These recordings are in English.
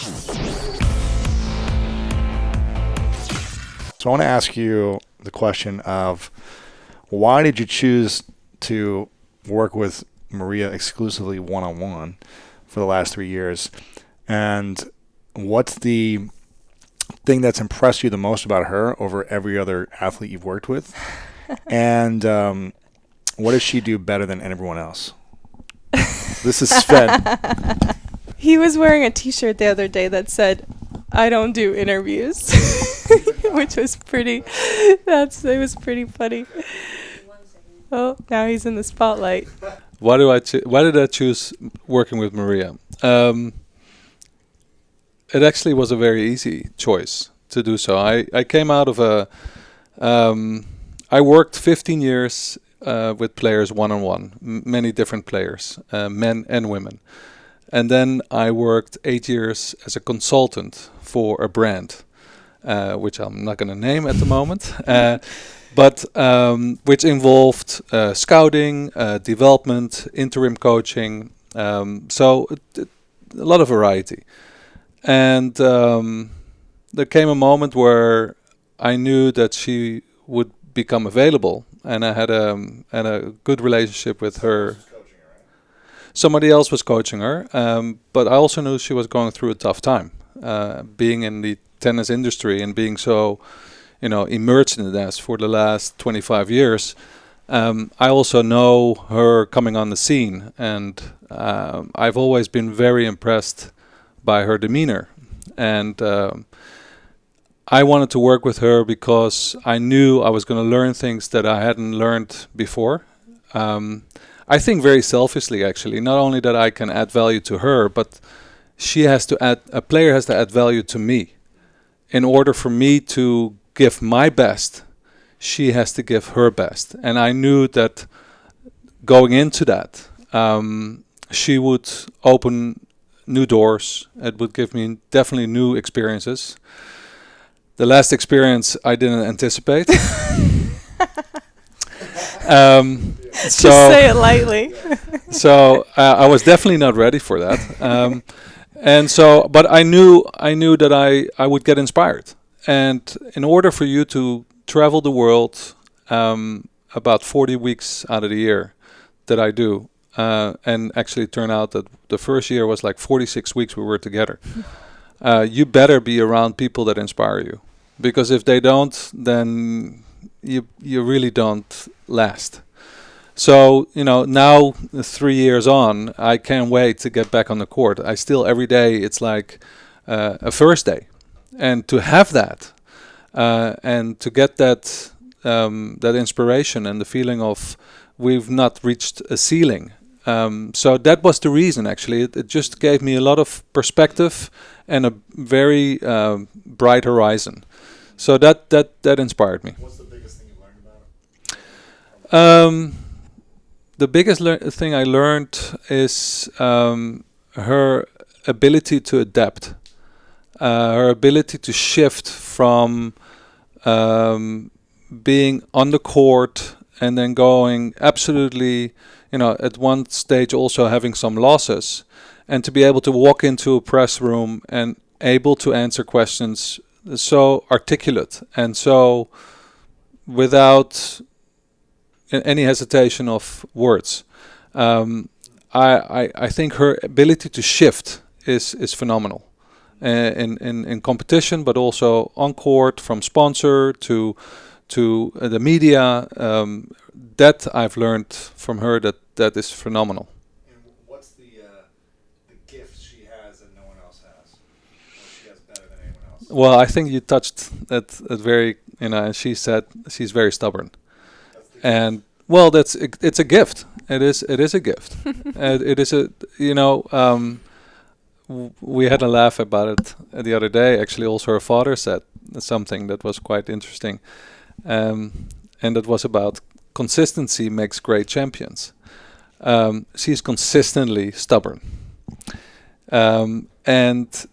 So I want to ask you the question of why did you choose to work with Maria exclusively one-on-one for the last 3 years? And what's the thing that's impressed you the most about her over every other athlete you've worked with? And what does she do better than everyone else? This is Sven. He was wearing a T-shirt the other day that said, "I don't do interviews," which was pretty. It was pretty funny. Oh, now he's in the spotlight. Why did I choose working with Maria? It actually was a very easy choice to do so. I came out of I worked 15 years with players one-on-one, many different players, men and women. And then I worked 8 years as a consultant for a brand, which I'm not going to name at the moment, but which involved scouting, development, interim coaching, so a lot of variety. And there came a moment where I knew that she would become available, and I had a good relationship with her. Somebody else was coaching her, but I also knew she was going through a tough time, being in the tennis industry and being so, immersed in this for the last 25 years. I also know her coming on the scene, and I've always been very impressed by her demeanor. And I wanted to work with her because I knew I was going to learn things that I hadn't learned before. I think very selfishly, actually, not only that I can add value to her, but a player has to add value to me. In order for me to give my best, she has to give her best. And I knew that going into that, she would open new doors. It would give me definitely new experiences. The last experience I didn't anticipate. Just say it lightly. So I was definitely not ready for that. But I knew that I would get inspired. And in order for you to travel the world about 40 weeks out of the year that I do, and actually turn out that the first year was like 46 weeks we were together. You better be around people that inspire you. Because if they don't, then you really don't last. So, now 3 years on, I can't wait to get back on the court. I still, every day, it's like a first day. And to have that, and to get that inspiration and the feeling of we've not reached a ceiling. So that was the reason, actually. It just gave me a lot of perspective and a very bright horizon. So that inspired me. What's the biggest thing you learned about it? The biggest thing I learned is her ability to adapt, her ability to shift from being on the court and then going absolutely, at one stage also having some losses, and to be able to walk into a press room and able to answer questions so articulate and so without any hesitation of words. I think her ability to shift is phenomenal in competition, but also on court, from sponsor to the media. That I've learned from her that is phenomenal. And what's the gift she has that no one else has? Or she has better than anyone else? Well, I think you touched at very, she said she's very stubborn. And well, it's a gift. It is a gift. It is we had a laugh about it the other day. Actually, also her father said something that was quite interesting, and that was about consistency makes great champions. She's consistently stubborn, and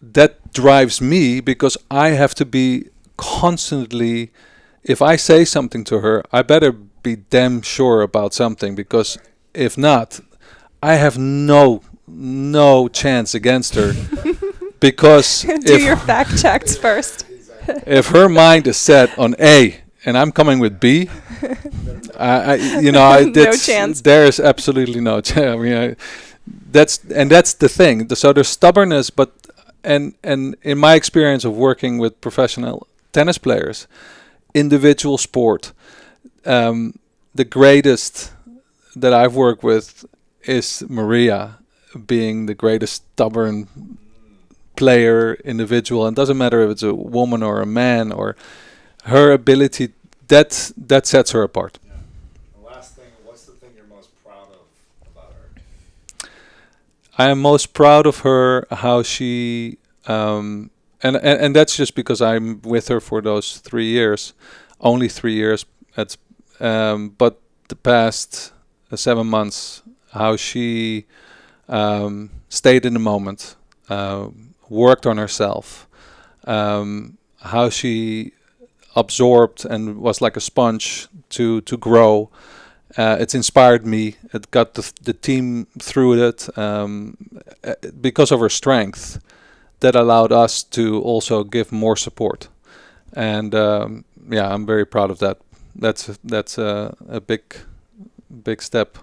that drives me because I have to be constantly. If I say something to her, I better be damn sure about something, because if not, I have no chance against her. because Do your fact checks first. if her mind is set on A and I'm coming with B, No chance. There is absolutely no chance. I mean, that's the thing. So there's stubbornness, but and in my experience of working with professional tennis players, individual sport, the greatest that I've worked with is Maria, being the greatest stubborn player, individual, and doesn't matter if it's a woman or a man, or her ability that sets her apart. Yeah. The last thing, what's the thing you're most proud of about her? I am most proud of her, how she, and that's just because I'm with her for those 3 years, only 3 years. But the past 7 months, how she stayed in the moment, worked on herself, how she absorbed and was like a sponge to grow. It's inspired me. It got the team through it because of her strength. That allowed us to also give more support, and I'm very proud of that. That's a big step